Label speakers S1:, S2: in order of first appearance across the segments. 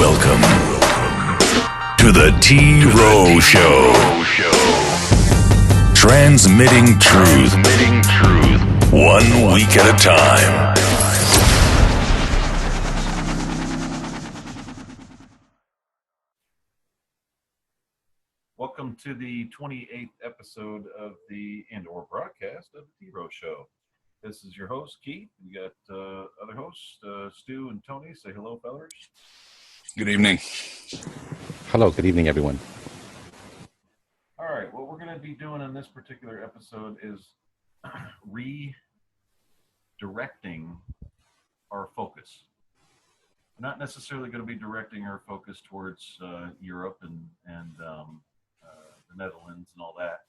S1: Welcome to the T-Row Show. Transmitting truth one week at a time.
S2: Welcome to the 28th episode of the and/or broadcast of the T-Row Show. This is your host, Keith. We got other hosts, Stu and Tony. Say hello, fellers.
S3: Good evening.
S4: Hello, good evening, everyone.
S2: All right, what we're going to be doing in this particular episode is redirecting our focus. We're not necessarily going to be directing our focus towards Europe and the Netherlands and all that.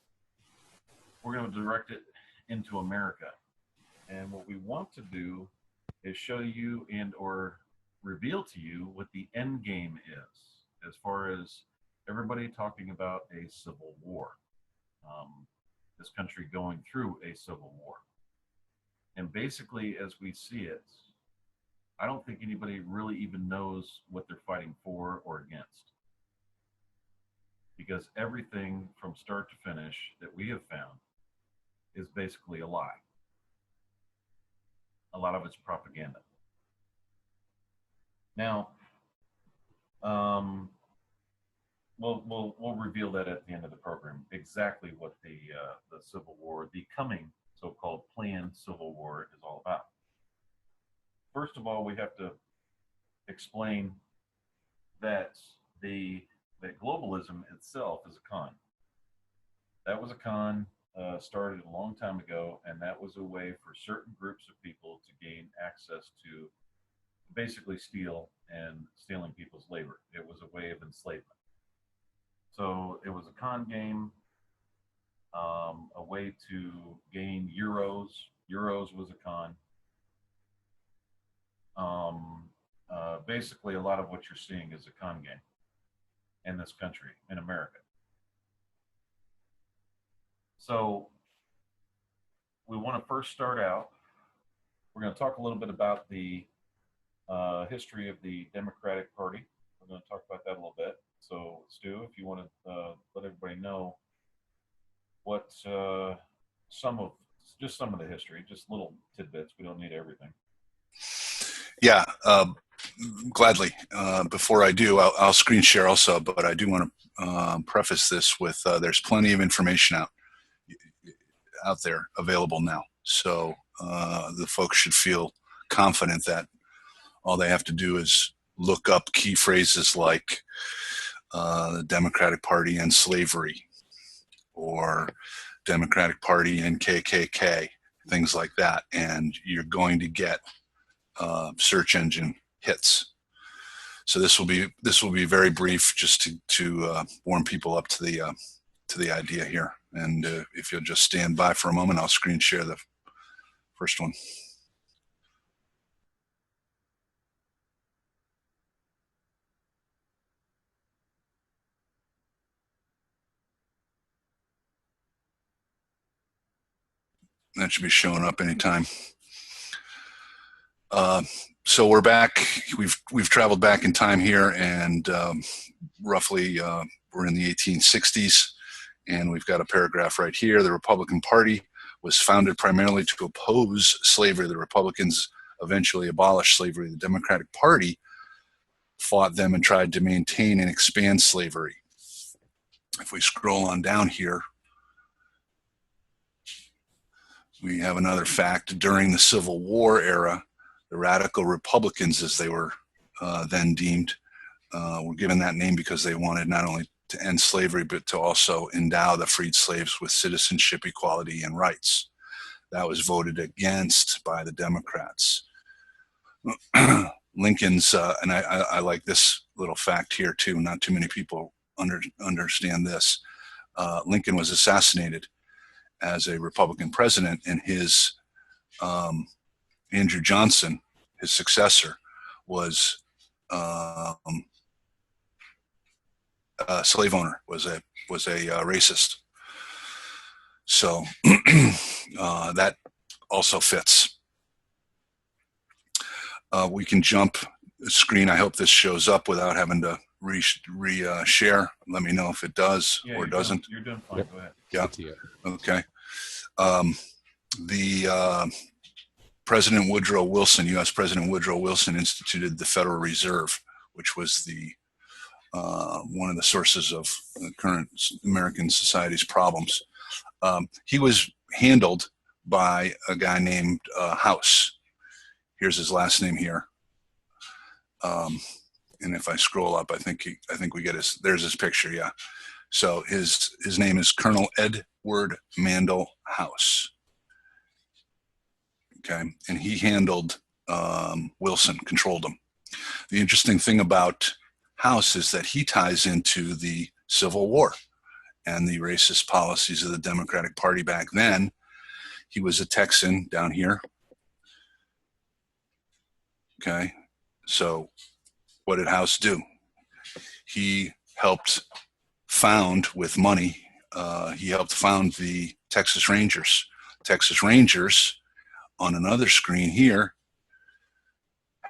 S2: We're going to direct it into America. And what we want to do is show you and or reveal to you what the end game is, as far as everybody talking about a civil war. This country going through a civil war. And basically, as we see it, I don't think anybody really even knows what they're fighting for or against. Because everything from start to finish that we have found is basically a lie. A lot of it's propaganda. Now, we'll reveal that at the end of the program, exactly what the Civil War, the coming so-called planned Civil War, is all about. First of all, we have to explain that that globalism itself is a con. That was a con started a long time ago, and that was a way for certain groups of people to gain access to basically stealing people's labor. It was a way of enslavement. So it was a con game, a way to gain euros. Euros was a con. Basically, a lot of what you're seeing is a con game in this country, in America. So we want to first start out. We're going to talk a little bit about the history of the Democratic Party. We're going to talk about that a little bit. So, Stu, if you want to let everybody know what some of the history, just little tidbits. We don't need everything.
S3: Yeah, gladly. Before I do, I'll screen share also, but I do want to preface this with there's plenty of information out there available now. So the folks should feel confident that all they have to do is look up key phrases like the Democratic Party and slavery, or Democratic Party and KKK, things like that, and you're going to get search engine hits. So this will be very brief, just to warm people up to the idea here. And if you'll just stand by for a moment, I'll screen share the first one. That should be showing up anytime. So we're back. We've traveled back in time here, and roughly we're in the 1860s, and we've got a paragraph right here. The Republican Party was founded primarily to oppose slavery. The Republicans eventually abolished slavery. The Democratic Party fought them and tried to maintain and expand slavery. If we scroll on down here, we have another fact. During the Civil War era, the radical Republicans, as they were then deemed, were given that name because they wanted not only to end slavery, but to also endow the freed slaves with citizenship, equality, and rights. That was voted against by the Democrats. Lincoln's, and I like this little fact here too, not too many people understand this. Lincoln was assassinated as a Republican president, and his Andrew Johnson, his successor, was a slave owner, was a racist. So that also fits. We can jump screen. I hope this shows up without having to share. Let me know if it does or doesn't.
S2: You're doing fine.
S4: Yep.
S2: Go ahead.
S3: Yeah.
S4: Good to hear.
S3: Okay. The President Woodrow Wilson, U.S. President Woodrow Wilson, instituted the Federal Reserve, which was the one of the sources of the current American society's problems. He was handled by a guy named House. Here's his last name here. And if I scroll up, I think we get his. There's his picture. Yeah. So his name is Colonel Edward Mandell House. Okay, and he handled Wilson, controlled him. The interesting thing about House is that he ties into the Civil War and the racist policies of the Democratic Party back then. He was a Texan down here. Okay, so what did House do? He helped found with money. He helped found the Texas Rangers. Texas Rangers, on another screen here,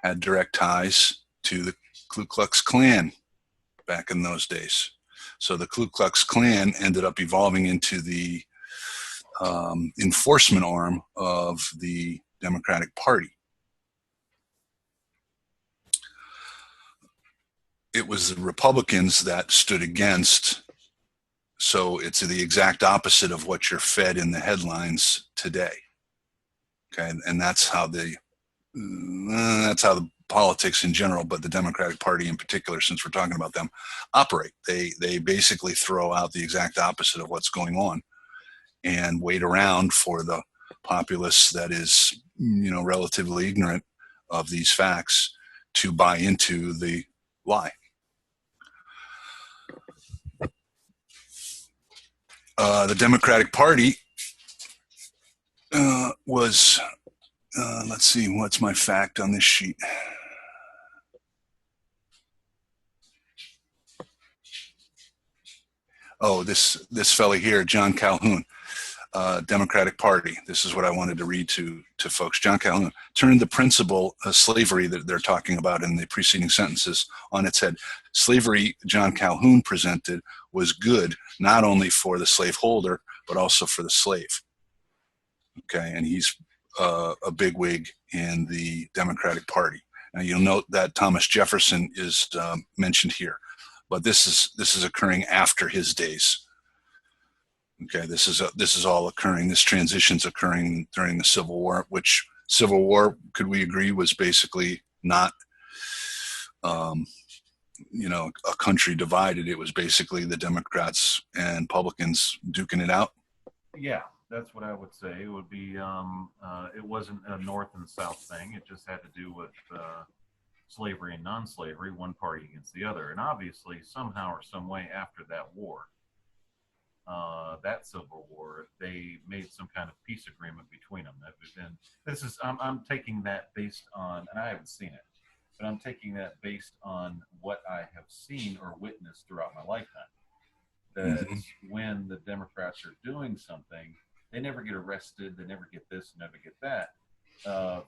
S3: had direct ties to the Ku Klux Klan back in those days. So the Ku Klux Klan ended up evolving into the enforcement arm of the Democratic Party. It was the Republicans that stood against. So it's the exact opposite of what you're fed in the headlines today. Okay, and that's how the politics in general, but the Democratic Party in particular, since we're talking about them, operate. They basically throw out the exact opposite of what's going on and wait around for the populace that is, relatively ignorant of these facts to buy into the lie. The Democratic Party was, let's see, what's my fact on this sheet? Oh, this fella here, John Calhoun, Democratic Party. This is what I wanted to read to folks. John Calhoun turned the principle of slavery that they're talking about in the preceding sentences on its head. Slavery, John Calhoun presented, was good not only for the slaveholder, but also for the slave. Okay, and he's a bigwig in the Democratic Party. Now you'll note that Thomas Jefferson is mentioned here, but this is occurring after his days. Okay, this is all occurring. This transition's occurring during the Civil War, which Civil War, could we agree, was basically not, a country divided. It was basically the Democrats and Republicans duking it out.
S2: Yeah, that's what I would say. It would be. It wasn't a North and South thing. It just had to do with slavery and non-slavery, one party against the other, and obviously somehow or some way after that war. That Civil War, they made some kind of peace agreement between them. And this is, I'm taking that based on, and I haven't seen it, but I'm taking that based on what I have seen or witnessed throughout my lifetime. That when the Democrats are doing something, they never get arrested, they never get this, never get that,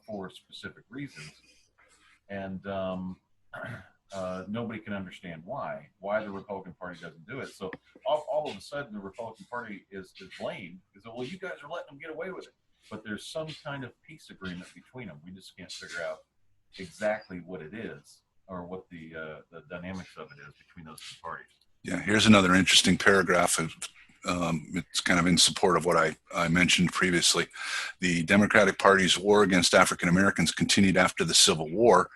S2: for specific reasons. And nobody can understand why the Republican Party doesn't do it. So all of a sudden the Republican Party is blamed because, well, you guys are letting them get away with it. But there's some kind of peace agreement between them. We just can't figure out exactly what it is or what the dynamics of it is between those two parties.
S3: Yeah, here's another interesting paragraph. It's kind of in support of what I mentioned previously. The Democratic Party's war against African Americans continued after the Civil War,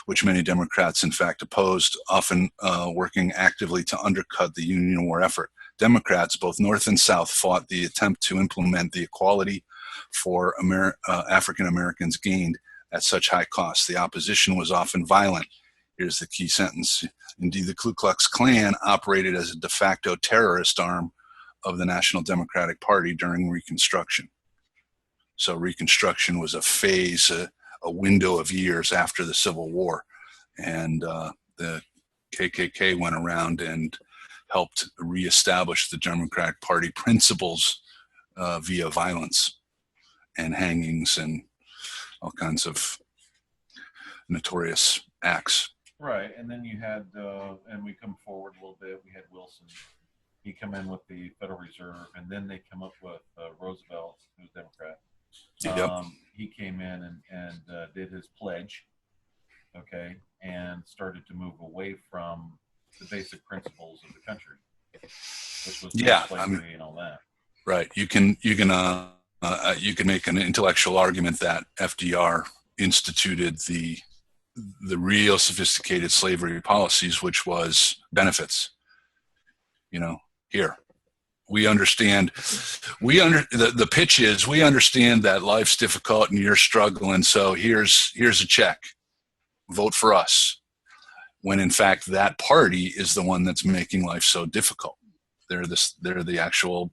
S3: which many Democrats, in fact, opposed, often working actively to undercut the Union war effort. Democrats, both North and South, fought the attempt to implement the equality for African Americans gained at such high cost. The opposition was often violent. Here's the key sentence. Indeed, the Ku Klux Klan operated as a de facto terrorist arm of the National Democratic Party during Reconstruction. So Reconstruction was a phase, a window of years after the Civil War. And the KKK went around and helped reestablish the Democratic Party principles via violence and hangings and all kinds of notorious acts.
S2: Right, and then you had, and we come forward a little bit. We had Wilson. He come in with the Federal Reserve, and then they come up with Roosevelt, who's Democrat.
S3: Yep.
S2: He came in and did his pledge, okay, and started to move away from the basic principles of the country, which was slavery and all that.
S3: Right. You can make an intellectual argument that FDR instituted the real sophisticated slavery policies, which was benefits. Here we understand. The pitch is we understand that life's difficult and you're struggling. So here's a check. Vote for us. When in fact that party is the one that's making life so difficult. They're the actual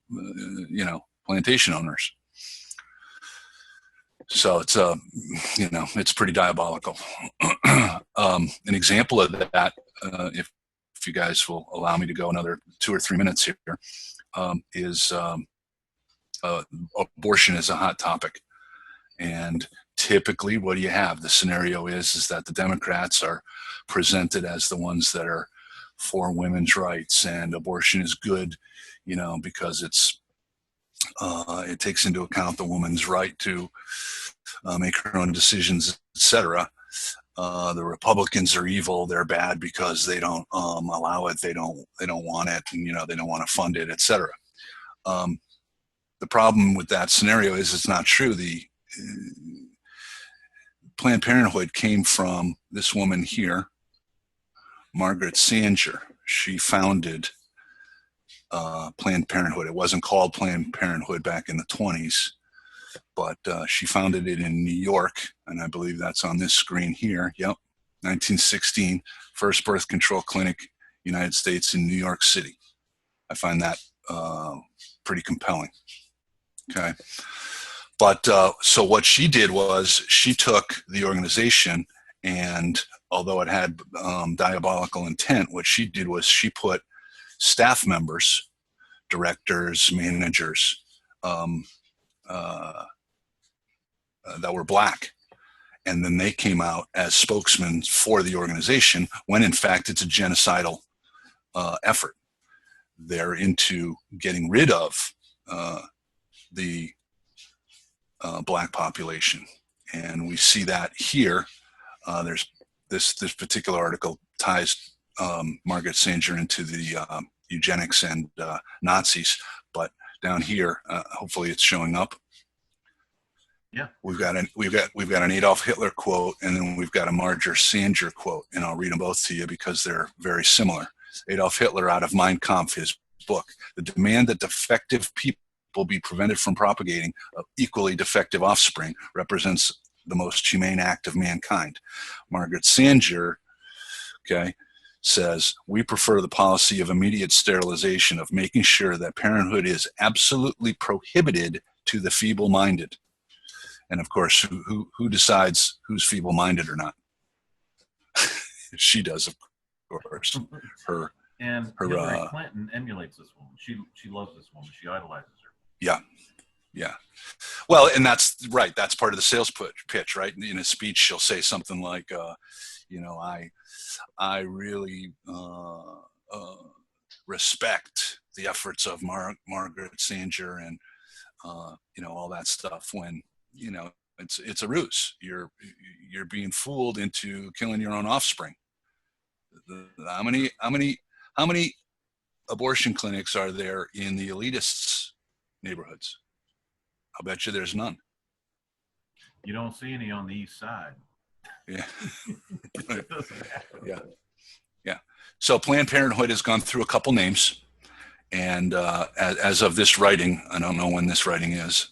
S3: plantation owners. So it's it's pretty diabolical. An example of that, if you guys will allow me to go another 2 or 3 minutes here, is abortion is a hot topic. And typically what do you have? The scenario is that the Democrats are presented as the ones that are for women's rights, and abortion is good, because it takes into account the woman's right to make her own decisions, etc. The Republicans are evil; they're bad because they don't allow it, they don't want it, and they don't want to fund it, etc. The problem with that scenario is it's not true. The Planned Parenthood came from this woman here, Margaret Sanger. She founded Planned Parenthood. It wasn't called Planned Parenthood back in the 20s, but she founded it in New York, and I believe that's on this screen here. Yep, 1916, first birth control clinic, United States in New York City. I find that pretty compelling. Okay. But so what she did was she took the organization, and although it had diabolical intent, what she did was she put staff members, directors, managers that were black. And then they came out as spokesmen for the organization when in fact it's a genocidal effort. They're into getting rid of the black population. And we see that here. There's this particular article ties Margaret Sanger into the eugenics and Nazis, but down here, hopefully it's showing up.
S2: Yeah,
S3: we've got an Adolf Hitler quote, and then we've got a Margaret Sanger quote, and I'll read them both to you because they're very similar. Adolf Hitler, out of Mein Kampf, his book, the demand that defective people be prevented from propagating equally defective offspring represents the most humane act of mankind. Margaret Sanger, says, we prefer the policy of immediate sterilization, of making sure that parenthood is absolutely prohibited to the feeble-minded. And of course, who decides who's feeble-minded or not? She does, of course.
S2: Hillary Clinton emulates this woman. She loves this woman. She idolizes her.
S3: Yeah. Well, and that's right. That's part of the sales pitch, right? In a speech, she'll say something like, I really respect the efforts of Margaret Sanger and all that stuff. When it's a ruse. You're being fooled into killing your own offspring. How many abortion clinics are there in the elitists' neighborhoods? I'll bet you there's none.
S2: You don't see any on the east side.
S3: Yeah. Yeah. So Planned Parenthood has gone through a couple names, and as of this writing, I don't know when this writing is,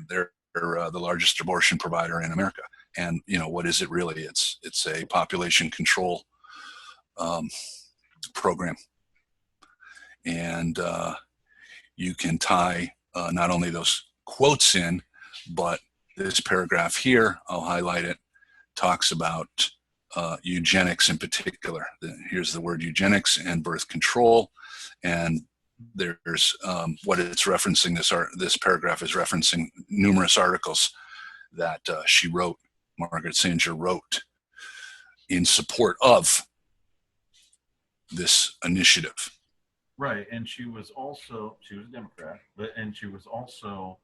S3: they're the largest abortion provider in America. And what is it really? It's a population control program, and you can tie not only those quotes in, but this paragraph here, I'll highlight it, talks about eugenics in particular. Here's the word eugenics and birth control, and there's what it's referencing. This paragraph is referencing numerous articles that she wrote, Margaret Sanger wrote, in support of this initiative.
S2: Right, and she was a Democrat, and she was also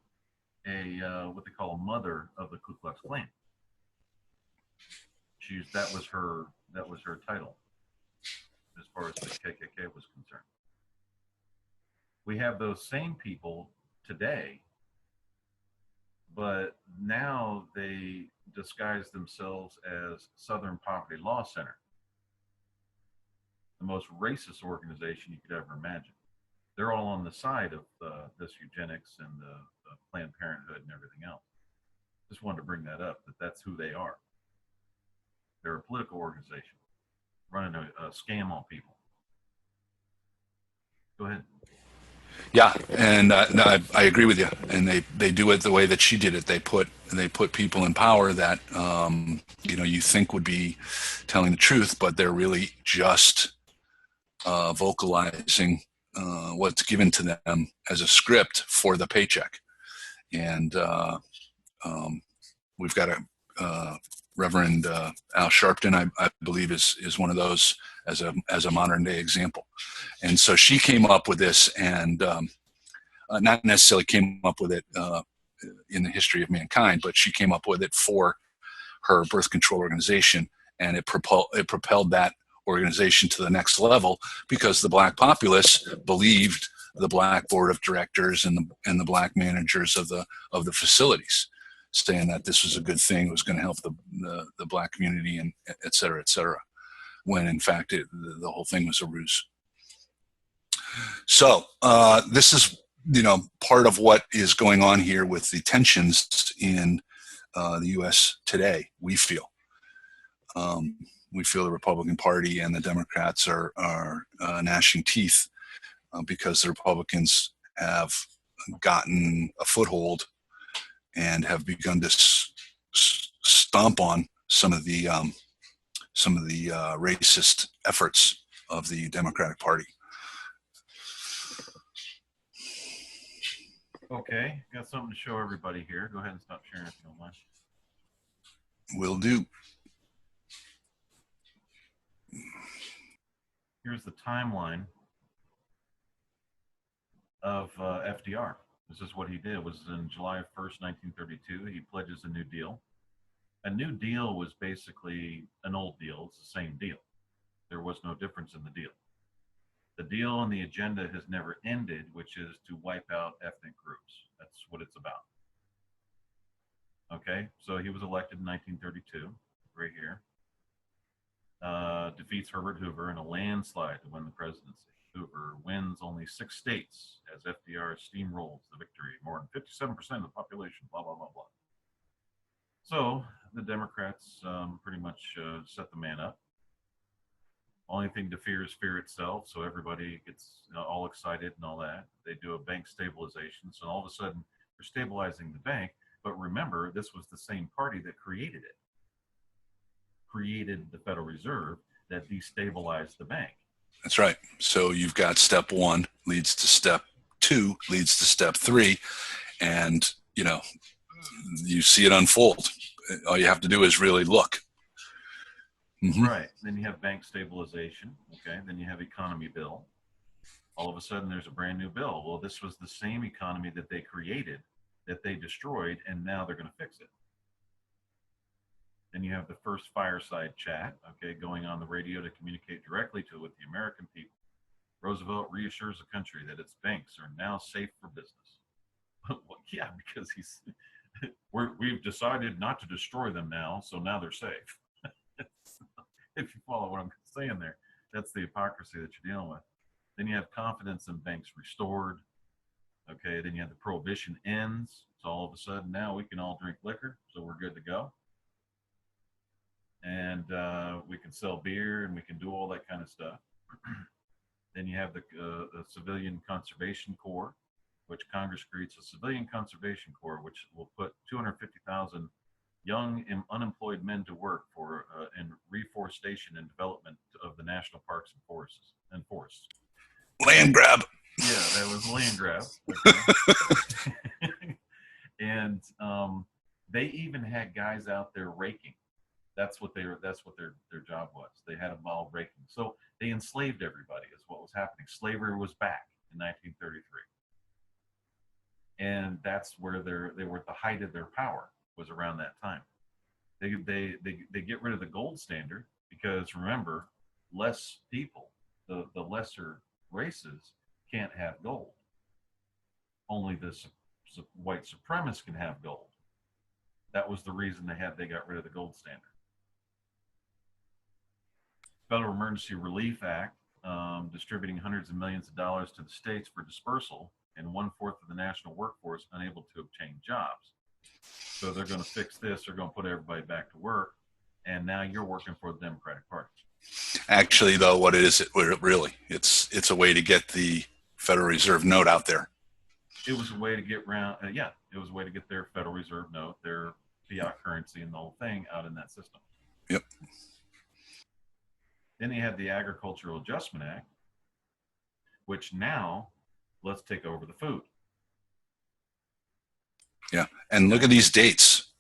S2: a what they call a mother of the Ku Klux Klan. That was her title as far as the KKK was concerned. We have those same people today, but now they disguise themselves as Southern Poverty Law Center, the most racist organization you could ever imagine. They're all on the side of this eugenics and the Planned Parenthood and everything else. Just wanted to bring that up, that's who they are. They're a political organization running a scam on people. Go ahead.
S3: Yeah, and no, I agree with you. And they do it the way that she did it. They put people in power that you think would be telling the truth, but they're really just vocalizing what's given to them as a script for the paycheck. And we've got a Reverend Al Sharpton, I believe, is one of those as a modern day example. And so she came up with this, and not necessarily came up with it in the history of mankind, but she came up with it for her birth control organization, and it propelled that organization to the next level because the black populace believed the black board of directors and the black managers of the facilities, saying that this was a good thing, it was going to help the black community, and et cetera, when in fact the whole thing was a ruse. So this is part of what is going on here with the tensions in the U.S. today. We feel the Republican Party and the Democrats are gnashing teeth because the Republicans have gotten a foothold and have begun to stomp on some of the racist efforts of the Democratic Party.
S2: Okay, got something to show everybody here. Go ahead and stop sharing if you don't mind.
S3: Will do.
S2: Here's the timeline of FDR. This is what he did. It was in July 1st, 1932. He pledges a New Deal. A New Deal was basically an old deal. It's the same deal. There was no difference in the deal. The deal and the agenda has never ended, which is to wipe out ethnic groups. That's what it's about. Okay, so he was elected in 1932, right here. Defeats Herbert Hoover in a landslide to win the presidency. Hoover wins only 6 states as FDR steamrolls the victory. More than 57% of the population, blah, blah, blah, blah. So the Democrats pretty much set the man up. Only thing to fear is fear itself. So everybody gets all excited and all that. They do a bank stabilization. So all of a sudden they're stabilizing the bank. But remember, this was the same party that created it. Created the Federal Reserve that destabilized the bank.
S3: That's right. So you've got step 1 leads to step 2, leads to step 3. And, you see it unfold. All you have to do is really look. Mm-hmm.
S2: Right. Then you have bank stabilization. Okay. Then you have economy bill. All of a sudden there's a brand new bill. Well, this was the same economy that they created, that they destroyed, and now they're going to fix it. Then you have the first fireside chat, okay, going on the radio to communicate directly with the American people. Roosevelt reassures the country that its banks are now safe for business. Well, yeah, because we've decided not to destroy them now, so now they're safe. If you follow what I'm saying there, that's the hypocrisy that you're dealing with. Then you have confidence in banks restored. Okay, then you have the prohibition ends. So all of a sudden now we can all drink liquor, so we're good to go. And we can sell beer and we can do all that kind of stuff. Then you have the Civilian Conservation Corps, which Congress creates a Civilian Conservation Corps, which will put 250,000 young and unemployed men to work for in reforestation and development of the national parks and forests.
S3: Land grab.
S2: Yeah, that was land grab. Okay. And they even had guys out there raking. That's what they're job was. They had them all raking. So they enslaved everybody is what was happening. Slavery was back in 1933. And that's where they were at the height of their power, was around that time. They get rid of the gold standard because, remember, less people, the lesser races can't have gold. Only the white supremacists can have gold. That was the reason they got rid of the gold standard. Federal Emergency Relief Act, distributing hundreds of millions of dollars to the states for dispersal, and 1/4 of the national workforce unable to obtain jobs. So they're going to fix this. They're going to put everybody back to work, and now you're working for the Democratic Party.
S3: Actually, though, what it is, it's a way to get the Federal Reserve note out there.
S2: It was a way to get around. It was a way to get their Federal Reserve note, their fiat currency, and the whole thing out in that system.
S3: Yep.
S2: Then you have the Agricultural Adjustment Act, which now let's take over the food.
S3: Yeah, and look at these dates.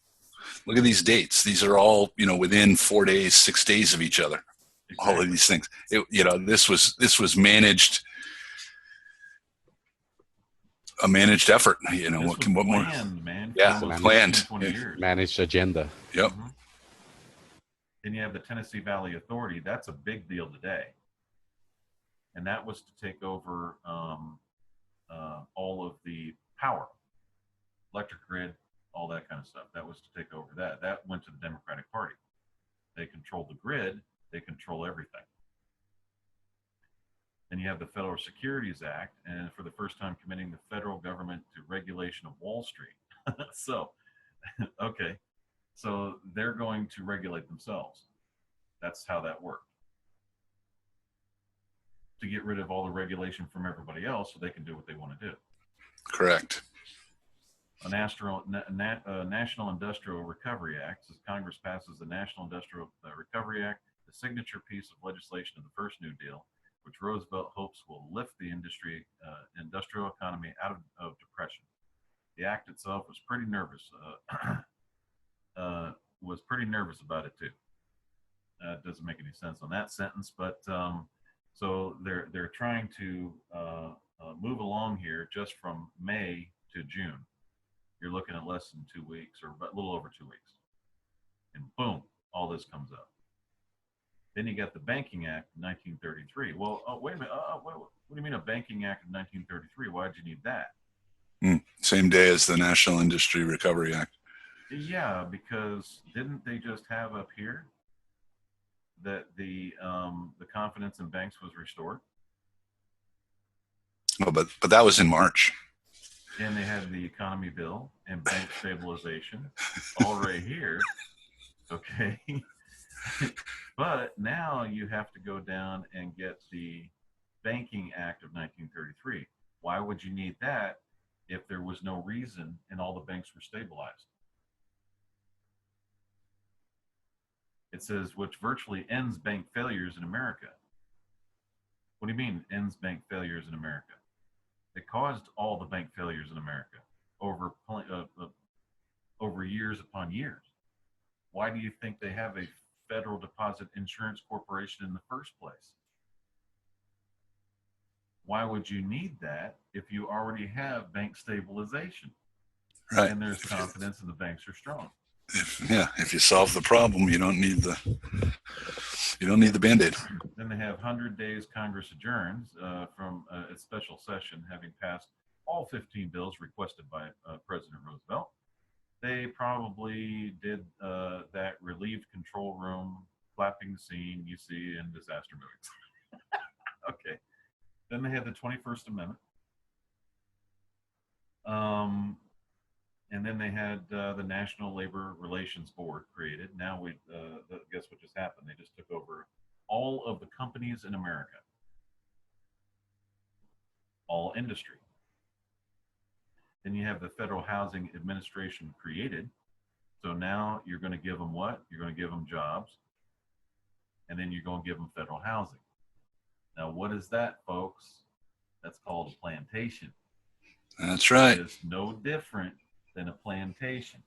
S3: Look at these dates. These are all, within 4 days, 6 days of each other. Exactly. All of these things. This was managed. A managed effort. What more?
S2: Man.
S3: Yeah, planned.
S2: 20 years.
S4: Managed agenda.
S3: Yep.
S2: Mm-hmm. Then you have the Tennessee Valley Authority. That's a big deal today. And that was to take over all of the power, electric grid, all that kind of stuff. That was to take over that. That went to the Democratic Party. They control the grid. They control everything. Then you have the Federal Securities Act, and for the first time committing the federal government to regulation of Wall Street. So, okay. So they're going to regulate themselves. That's how that worked. To get rid of all the regulation from everybody else so they can do what they want to do.
S3: Correct.
S2: A National Industrial Recovery Act, as Congress passes the National Industrial Recovery Act, the signature piece of legislation of the first New Deal, which Roosevelt hopes will lift the industrial economy out of depression. The act itself was pretty nervous. Was pretty nervous about it too. It doesn't make any sense on that sentence, but so they're trying to move along here just from May to June. You're looking at less than 2 weeks, or a little over 2 weeks, and boom, all this comes up. Then you got the Banking Act of 1933. Well, wait a minute. What do you mean a Banking Act of 1933? Why did you need that?
S3: Same day as the National Industry Recovery Act.
S2: Yeah, because didn't they just have up here that the confidence in banks was restored?
S3: Oh, but that was in March.
S2: And they had the economy bill and bank stabilization all right here. Okay. But now you have to go down and get the Banking Act of 1933. Why would you need that if there was no reason and all the banks were stabilized? It says, which virtually ends bank failures in America. What do you mean ends bank failures in America? It caused all the bank failures in America over years upon years. Why do you think they have a Federal Deposit Insurance Corporation in the first place? Why would you need that if you already have bank stabilization?
S3: Right.
S2: And there's confidence and the banks are strong.
S3: If you solve the problem, you don't need the Band-Aid.
S2: Then they have 100 days Congress adjourns from its special session, having passed all 15 bills requested by President Roosevelt. They probably did that relieved control room, clapping scene you see in disaster movies. Okay. Then they had the 21st Amendment. And then they had the National Labor Relations Board created. Now guess what just happened? They just took over all of the companies in America, all industry. Then you have the Federal Housing Administration created. So now you're going to give them what? You're going to give them jobs, and then you're going to give them federal housing. Now, what is that, folks? That's called a plantation.
S3: That's right.
S2: It's no different than a plantation.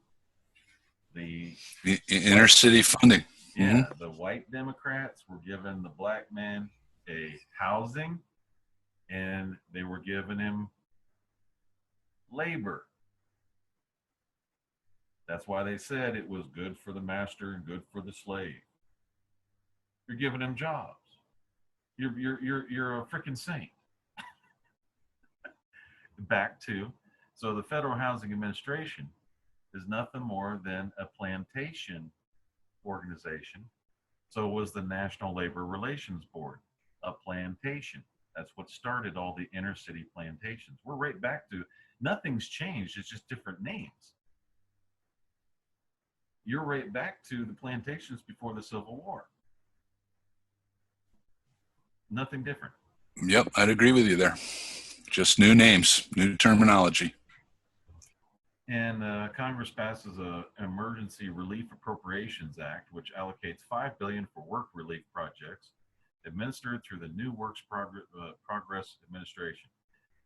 S2: The
S3: inner city funding. Mm-hmm.
S2: Yeah, the white Democrats were giving the black man a housing, and they were giving him labor. That's why they said it was good for the master and good for the slave. You're giving him jobs. You're a freaking saint. Back to, so the Federal Housing Administration is nothing more than a plantation organization. So was the National Labor Relations Board, a plantation. That's what started all the inner city plantations. We're right back to, nothing's changed. It's just different names. You're right back to the plantations before the Civil War. Nothing different.
S3: Yep, I'd agree with you there. Just new names, new terminology.
S2: And Congress passes an Emergency Relief Appropriations Act, which allocates $5 billion for work relief projects administered through the New Works Progress Administration,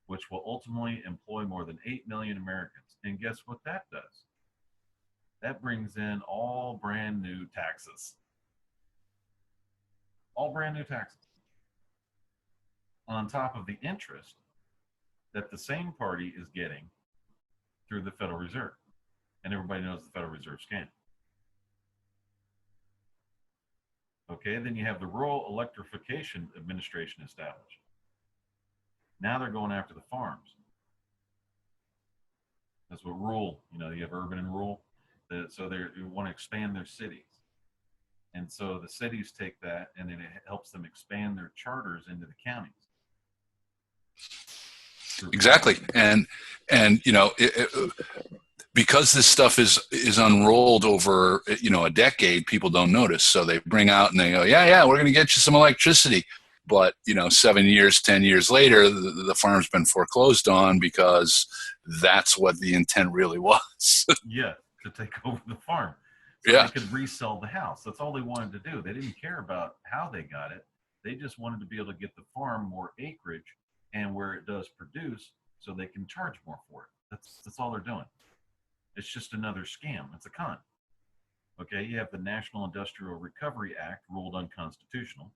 S2: which will ultimately employ more than 8 million Americans. And guess what that does? That brings in all brand new taxes. All brand new taxes. On top of the interest that the same party is getting through the Federal Reserve. And everybody knows the Federal Reserve scam. Okay, then you have the Rural Electrification Administration established. Now they're going after the farms. That's what rural, you have urban and rural. So they want to expand their cities. And so the cities take that and then it helps them expand their charters into the counties.
S3: Exactly. And because this stuff is unrolled over, a decade, people don't notice. So they bring out and they go, yeah, we're going to get you some electricity. But, 7 years, 10 years later, the farm's been foreclosed on because that's what the intent really was.
S2: Yeah, to take over the farm. So they could resell the house. That's all they wanted to do. They didn't care about how they got it. They just wanted to be able to get the farm more acreage and where it does produce so they can charge more for it. That's all they're doing. It's just another scam. It's a con. Okay, you have the National Industrial Recovery Act ruled unconstitutional.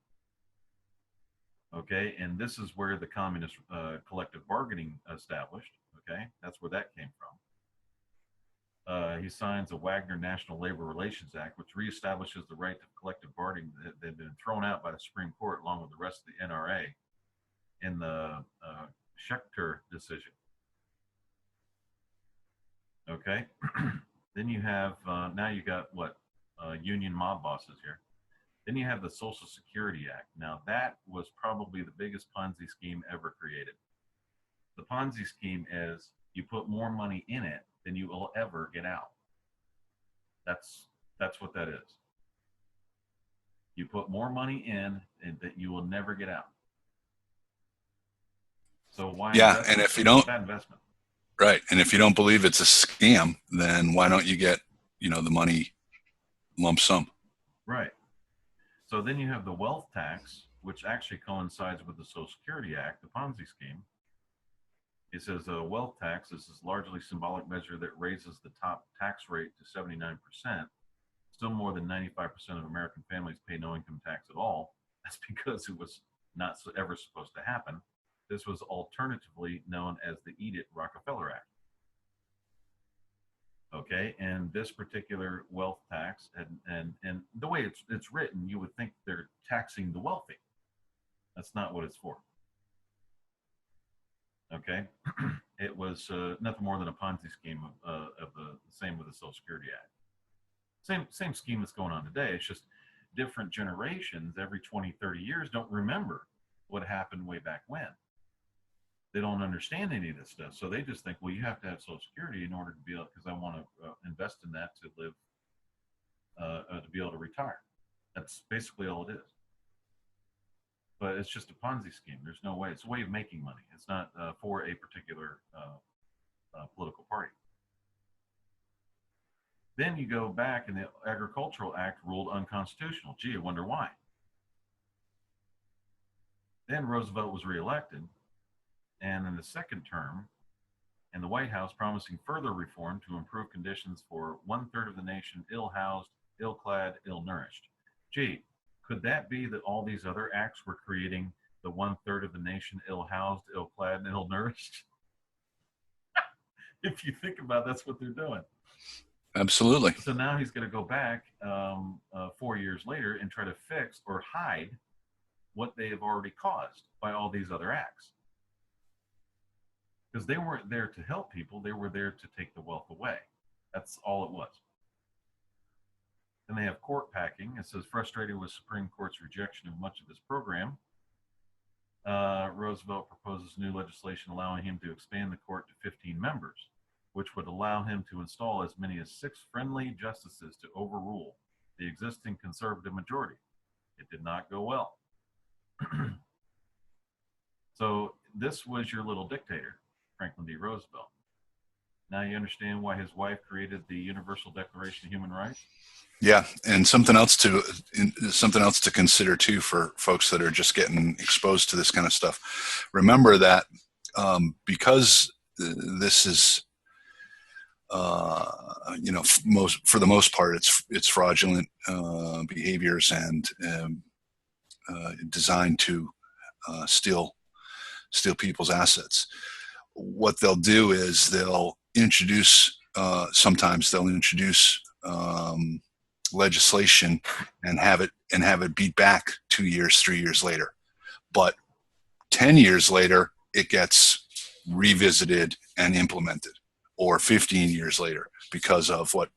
S2: Okay, and this is where the communist collective bargaining established. Okay, that's where that came from. He signs a Wagner National Labor Relations Act, which reestablishes the right to collective bargaining that had been thrown out by the Supreme Court along with the rest of the NRA in the Schechter decision. Okay, then you have, now you got what, union mob bosses here. Then you have the Social Security Act. Now that was probably the biggest Ponzi scheme ever created. The Ponzi scheme is you put more money in it than you will ever get out. That's what that is. You put more money in and that you will never get out. So why?
S3: Yeah, and if you don't,
S2: bad investment.
S3: Right, and if you don't believe it's a scam, then why don't you get, the money lump sum?
S2: Right. So then you have the wealth tax, which actually coincides with the Social Security Act, the Ponzi scheme. It says a wealth tax is this largely symbolic measure that raises the top tax rate to 79%. Still more than 95% of American families pay no income tax at all. That's because it was not ever supposed to happen. This was alternatively known as the Eat It Rockefeller Act. Okay, and this particular wealth tax, and the way it's written, you would think they're taxing the wealthy. That's not what it's for. Okay, it was nothing more than a Ponzi scheme of the same with the Social Security Act. Same scheme that's going on today. It's just different generations every 20, 30 years don't remember what happened way back when. They don't understand any of this stuff. So they just think, well, you have to have Social Security in order to be able, because I want to invest in that to live, to be able to retire. That's basically all it is. But it's just a Ponzi scheme. There's no way. It's a way of making money. It's not for a particular political party. Then you go back and the Agricultural Act ruled unconstitutional. Gee, I wonder why. Then Roosevelt was reelected. And in the second term, in the White House, promising further reform to improve conditions for 1/3 of the nation ill-housed, ill-clad, ill-nourished. gee, could that be that all these other acts were creating the 1/3 of the nation ill-housed, ill-clad, and ill-nourished? If you think about it, that's what they're doing.
S3: Absolutely.
S2: So now he's going to go back 4 years later and try to fix or hide what they have already caused by all these other acts. Because they weren't there to help people, they were there to take the wealth away. That's all it was. Then they have court packing. It says, frustrated with Supreme Court's rejection of much of his program, Roosevelt proposes new legislation allowing him to expand the court to 15 members, which would allow him to install as many as 6 friendly justices to overrule the existing conservative majority. It did not go well. So this was your little dictator, Franklin D. Roosevelt. Now you understand why his wife created the Universal Declaration of Human Rights?
S3: Yeah, and something else to consider too for folks that are just getting exposed to this kind of stuff. Remember that because this is, for the most part, it's fraudulent behaviors and designed to steal people's assets. What they'll do is they'll introduce legislation and have it beat back 2 years, 3 years later. But 10 years later, it gets revisited and implemented, or 15 years later, because of what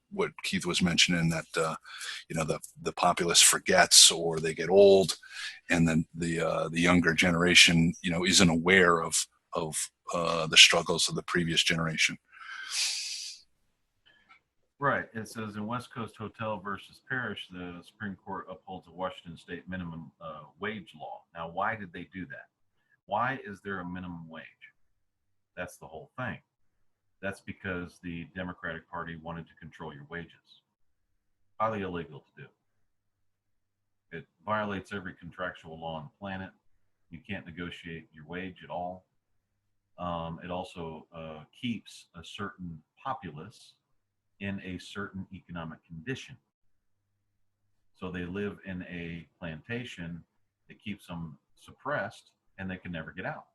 S3: Keith was mentioning, that the populace forgets, or they get old, and then the younger generation isn't aware of the struggles of the previous generation.
S2: Right. It says in West Coast Hotel versus Parrish, the Supreme Court upholds a Washington state minimum wage law. Now, why did they do that? Why is there a minimum wage? That's the whole thing. That's because the Democratic Party wanted to control your wages. Highly illegal to do. It violates every contractual law on the planet. You can't negotiate your wage at all. It also keeps a certain populace in a certain economic condition. So they live in a plantation that keeps them suppressed, and they can never get out.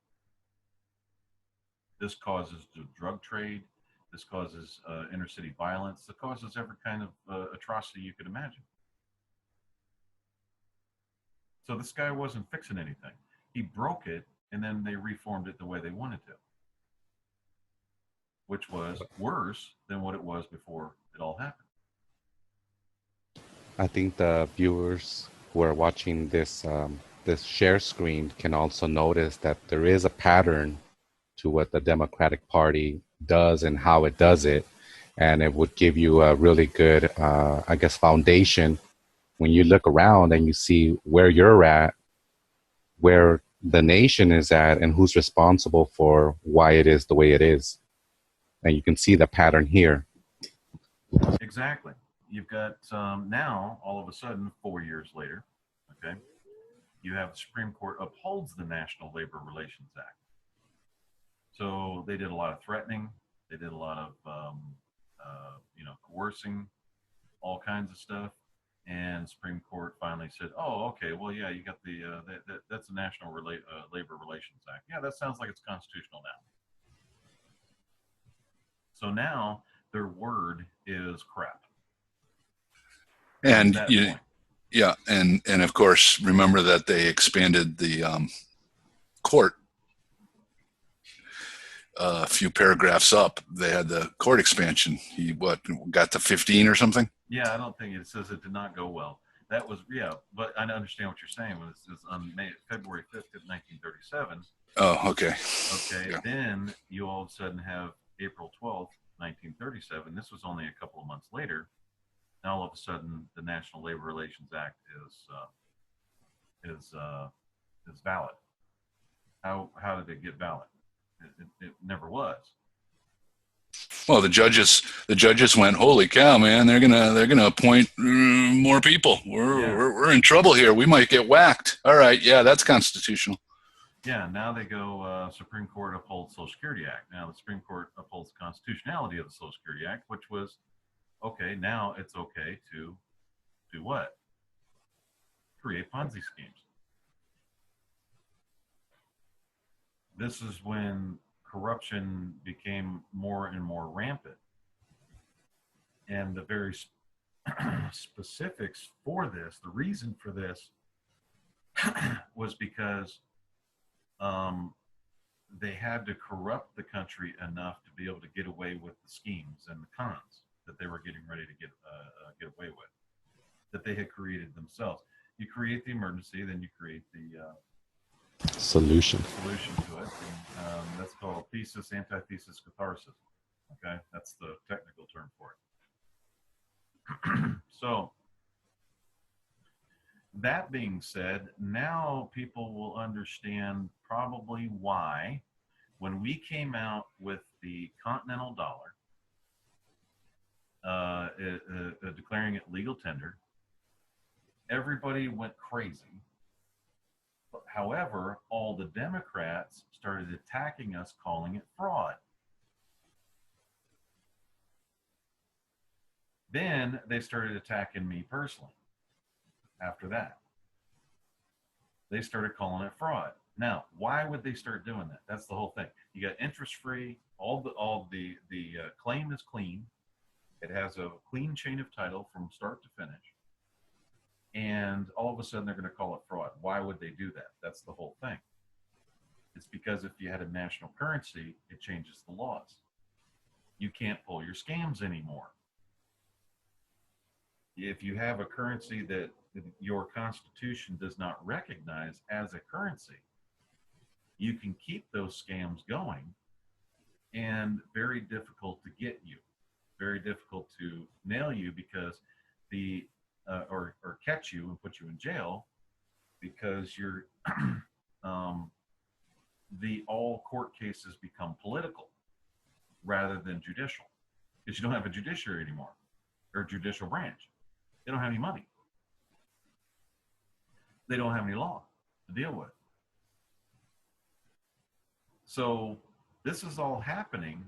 S2: This causes the drug trade. This causes inner city violence. It causes every kind of atrocity you could imagine. So this guy wasn't fixing anything. He broke it, and then they reformed it the way they wanted to, which was worse than what it was before it all happened.
S4: I think the viewers who are watching this share screen can also notice that there is a pattern to what the Democratic Party does and how it does it. And it would give you a really good, foundation when you look around and you see where you're at, where the nation is at, and who's responsible for why it is the way it is. And you can see the pattern here.
S2: Exactly. You've got now, all of a sudden, 4 years later, okay, you have the Supreme Court upholds the National Labor Relations Act. So they did a lot of threatening. They did a lot of, coercing, all kinds of stuff. And Supreme Court finally said, oh, okay, well, yeah, you got that's the National Labor Relations Act. Yeah, that sounds like it's constitutional now. So now their word is crap.
S3: And and of course, remember that they expanded the court. A few paragraphs up, they had the court expansion. He got to 15 or something?
S2: Yeah, I don't think it says it did not go well. That was, but I understand what you're saying. When it's on February 5th of 1937.
S3: Oh, okay.
S2: Okay,
S3: yeah.
S2: Then you all of a sudden have April 12th, 1937. This was only a couple of months later. Now all of a sudden, the National Labor Relations Act is valid. How did it get valid? It never was.
S3: Well, the judges went, holy cow, man! They're gonna appoint more people. We're in trouble here. We might get whacked. All right, yeah, that's constitutional.
S2: Yeah, now they go. Supreme Court upholds Social Security Act. Now the Supreme Court upholds the constitutionality of the Social Security Act, which was okay. Now it's okay to do what? create Ponzi schemes. This is when corruption became more and more rampant. And the very specifics for this, the reason for this, was because they had to corrupt the country enough to be able to get away with the schemes and the cons that they were getting ready to get away with, that they had created themselves. You create the emergency, then you create the
S4: solution
S2: to it. And, that's called thesis, antithesis, catharsis. Okay, that's the technical term for it. So, that being said, now people will understand probably why, when we came out with the continental dollar, declaring it legal tender, everybody went crazy. However, all the Democrats started attacking us, calling it fraud. Then they started attacking me personally. After that, they started calling it fraud. Now, why would they start doing that? That's the whole thing. You got interest-free. All the claim is clean. It has a clean chain of title from start to finish. And all of a sudden, they're going to call it fraud. Why would they do that? That's the whole thing. It's because if you had a national currency, it changes the laws. You can't pull your scams anymore. If you have a currency that your Constitution does not recognize as a currency, you can keep those scams going, and very difficult to get you, very difficult to nail you, because the or catch you and put you in jail, because you're the all court cases become political rather than judicial, because you don't have a judiciary anymore, or a judicial branch. They don't have any money. They don't have any law to deal with. So this is all happening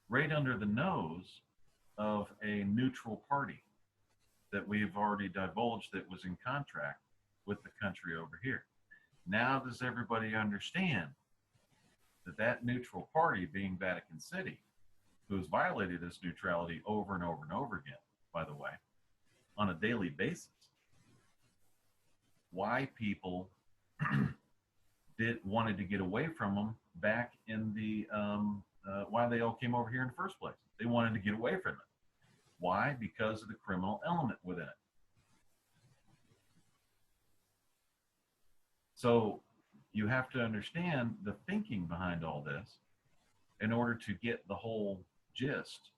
S2: right under the nose of a neutral party that we've already divulged that was in contract with the country over here. Now does everybody understand that that neutral party, being Vatican City, who has violated this neutrality over and over and over again, by the way, on a daily basis, why people wanted to get away from them back in the why they all came over here in the first place. They wanted to get away from it. Why? Because of the criminal element within it. So you have to understand the thinking behind all this in order to get the whole gist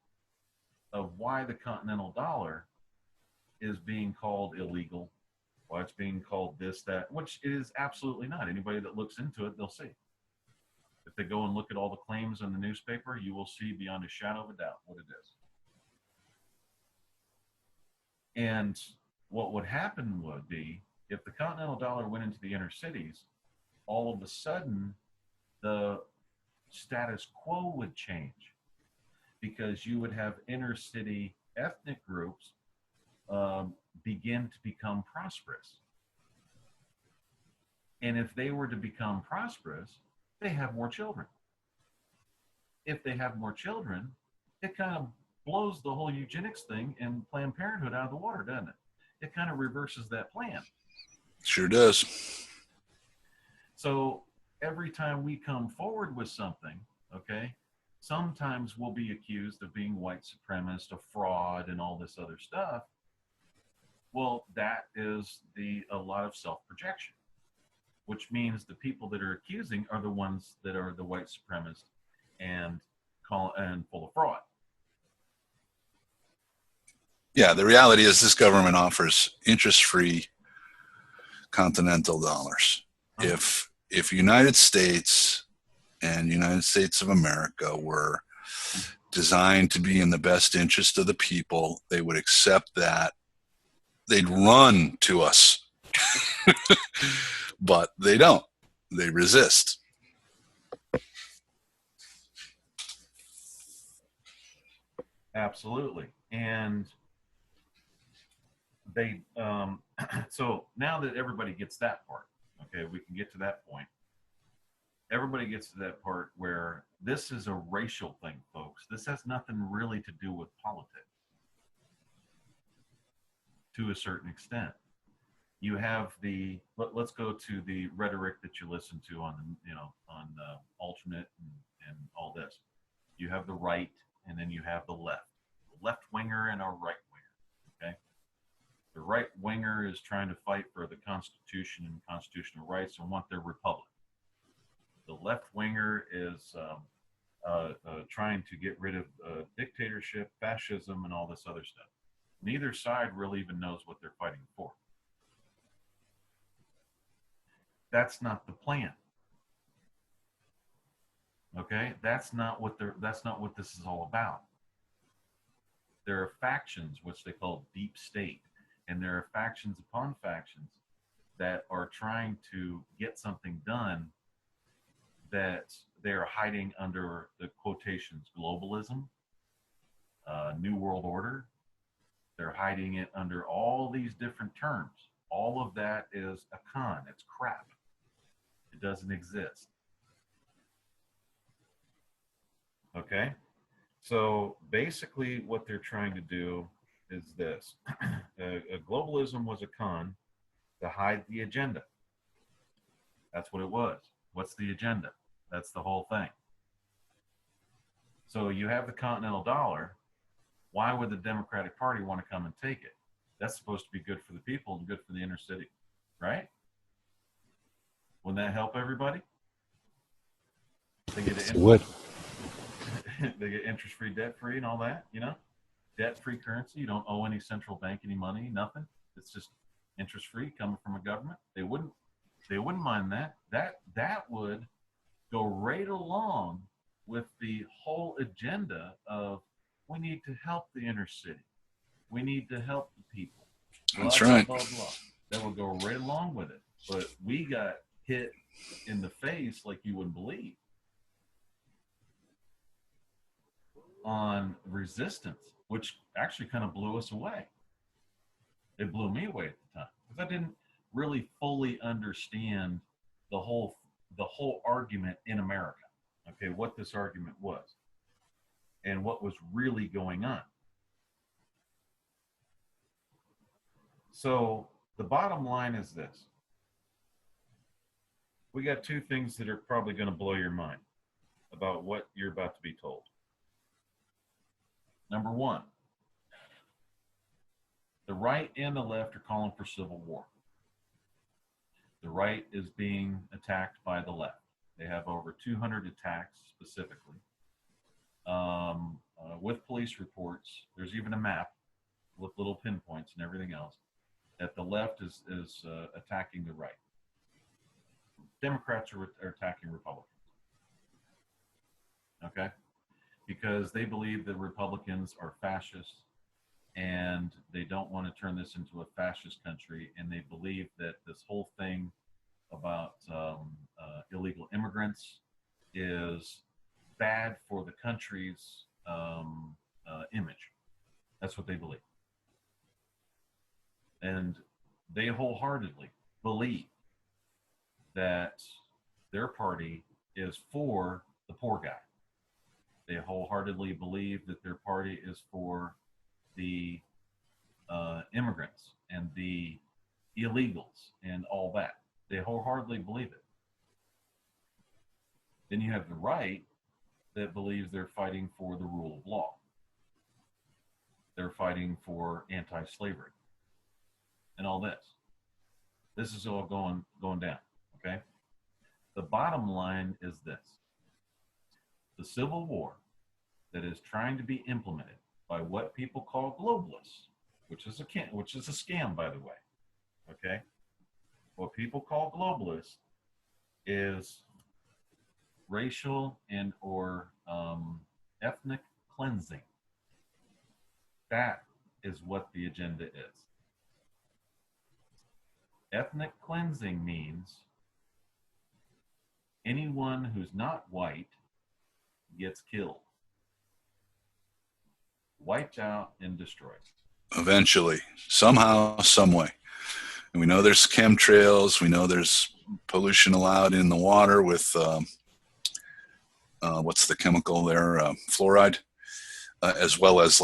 S2: of why the continental dollar is being called illegal, why it's being called this, that, which it is absolutely not. Anybody that looks into it, they'll see. If they go and look at all the claims in the newspaper, you will see beyond a shadow of a doubt what it is. And what would happen would be, if the continental dollar went into the inner cities, all of a sudden the status quo would change, because you would have inner city ethnic groups begin to become prosperous. And if they were to become prosperous, they have more children. If they have more children, it kind of blows the whole eugenics thing and Planned Parenthood out of the water, doesn't it? It kind of reverses that plan.
S3: Sure does.
S2: So every time we come forward with something, okay, sometimes we'll be accused of being white supremacist, of fraud, and all this other stuff. Well, that is a lot of self-projection, which means the people that are accusing are the ones that are the white supremacists and full of fraud.
S3: Yeah, the reality is this government offers interest-free continental dollars. If United States and United States of America were designed to be in the best interest of the people, they would accept that. They'd run to us. But they don't. They resist.
S2: Absolutely. And they so now that everybody gets that part, okay, we can get to that point. Everybody gets to that part where this is a racial thing, folks. This has nothing really to do with politics to a certain extent. You have let's go to the rhetoric that you listen to on on alternate and all this. You have the right, and then you have the left winger and a right winger. Okay, the right winger is trying to fight for the Constitution and constitutional rights and want their republic. The left winger is trying to get rid of dictatorship, fascism, and all this other stuff. Neither side really even knows what they're fighting for. That's not the plan. Okay, that's not what this is all about. There are factions, which they call deep state, and there are factions upon factions that are trying to get something done that they're hiding under the quotations globalism, New World Order. They're hiding it under all these different terms. All of that is a con. It's crap. It doesn't exist. Okay? So basically what they're trying to do is this. Globalism was a con to hide the agenda. That's what it was. What's the agenda? That's the whole thing. So you have the continental dollar. Why would the Democratic Party want to come and take it? That's supposed to be good for the people and good for the inner city, right? Wouldn't that help everybody? They get they get interest-free, debt-free, and all that. Debt-free currency. You don't owe any central bank any money, nothing. It's just interest-free coming from a government. They wouldn't mind that. That would go right along with the whole agenda of we need to help the inner city. We need to help the people.
S3: That's right.
S2: Blah, blah, blah. That would go right along with it. But we got hit in the face like you wouldn't believe on resistance, which actually kind of blew us away. It blew me away at the time because I didn't really fully understand the whole argument in America. Okay, what this argument was and what was really going on. So the bottom line is this. We got two things that are probably going to blow your mind about what you're about to be told. Number one, the right and the left are calling for civil war. The right is being attacked by the left. They have over 200 attacks specifically. With police reports, there's even a map with little pinpoints and everything else that the left is attacking the right. Democrats are attacking Republicans. Okay? Because they believe that Republicans are fascists and they don't want to turn this into a fascist country, and they believe that this whole thing about illegal immigrants is bad for the country's image. That's what they believe. And they wholeheartedly believe that their party is for the poor guy. They wholeheartedly believe that their party is for the immigrants and the illegals and all that. They wholeheartedly believe it. Then you have the right that believes they're fighting for the rule of law. They're fighting for anti-slavery and all this. This is all going down, okay? The bottom line is this. The civil war that is trying to be implemented by what people call globalists, which is a scam, by the way, okay? What people call globalists is racial and or ethnic cleansing. That is what the agenda is. Ethnic cleansing means anyone who's not white gets killed, wiped out, and destroyed.
S3: Eventually, somehow, some way. And we know there's chemtrails. We know there's pollution allowed in the water with what's the chemical there? Fluoride, as well as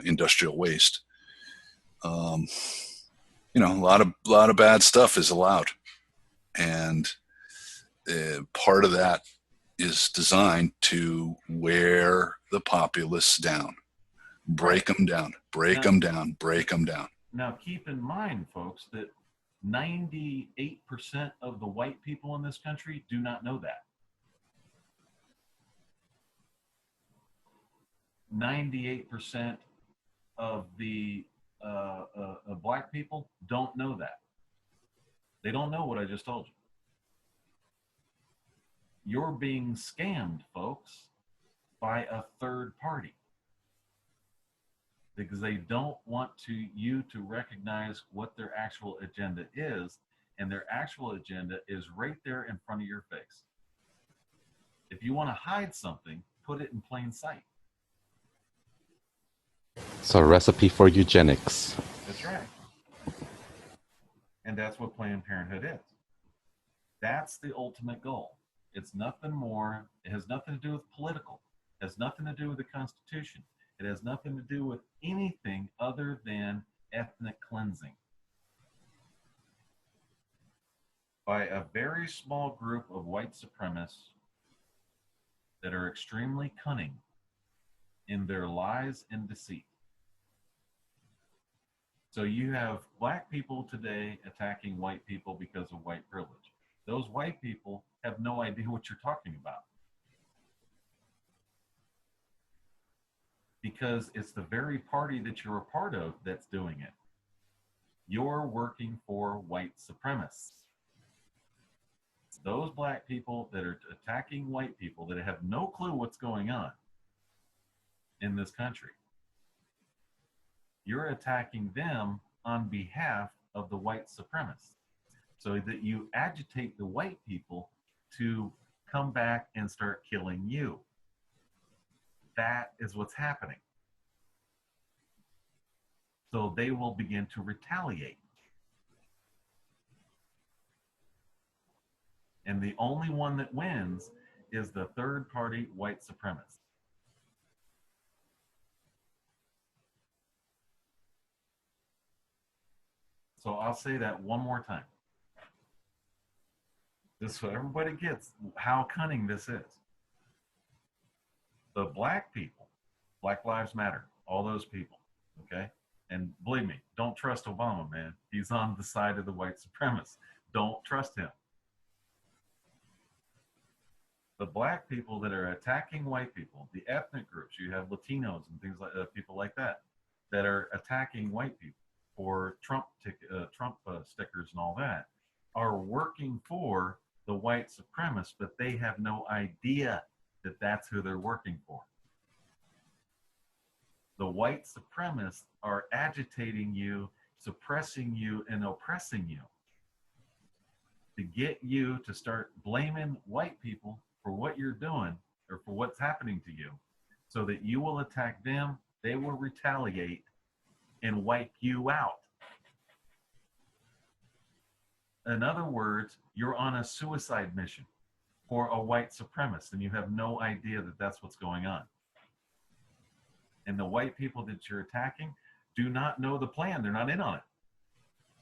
S3: industrial waste. Um, a lot of bad stuff is allowed, and part of that is designed to wear the populace down, break them down, break them down, break them down.
S2: Now, keep in mind, folks, that 98% of the white people in this country do not know that. 98% of the black people don't know that. They don't know what I just told you. You're being scammed, folks, by a third party, because they don't want you to recognize what their actual agenda is, and their actual agenda is right there in front of your face. If you want to hide something, put it in plain sight.
S4: It's a recipe for eugenics.
S2: That's right. And that's what Planned Parenthood is. That's the ultimate goal. It's nothing more. It has nothing to do with political. It has nothing to do with the Constitution. It has nothing to do with anything other than ethnic cleansing by a very small group of white supremacists that are extremely cunning in their lies and deceit. So you have black people today attacking white people because of white privilege. Those white people have no idea what you're talking about, because it's the very party that you're a part of that's doing it. You're working for white supremacists. Those black people that are attacking white people that have no clue what's going on in this country, you're attacking them on behalf of the white supremacists, so that you agitate the white people to come back and start killing you. That is what's happening. So they will begin to retaliate. And the only one that wins is the third party white supremacist. So I'll say that one more time, just so everybody gets how cunning this is. The black people, Black Lives Matter, all those people, okay? And believe me, don't trust Obama, man. He's on the side of the white supremacists. Don't trust him. The black people that are attacking white people, the ethnic groups, you have Latinos and things like people like that are attacking white people for Trump stickers and all that, are working for the white supremacists, but they have no idea that that's who they're working for. The white supremacists are agitating you, suppressing you, and oppressing you to get you to start blaming white people for what you're doing or for what's happening to you, so that you will attack them, they will retaliate and wipe you out. In other words, you're on a suicide mission for a white supremacist, and you have no idea that that's what's going on. And the white people that you're attacking do not know the plan. They're not in on it.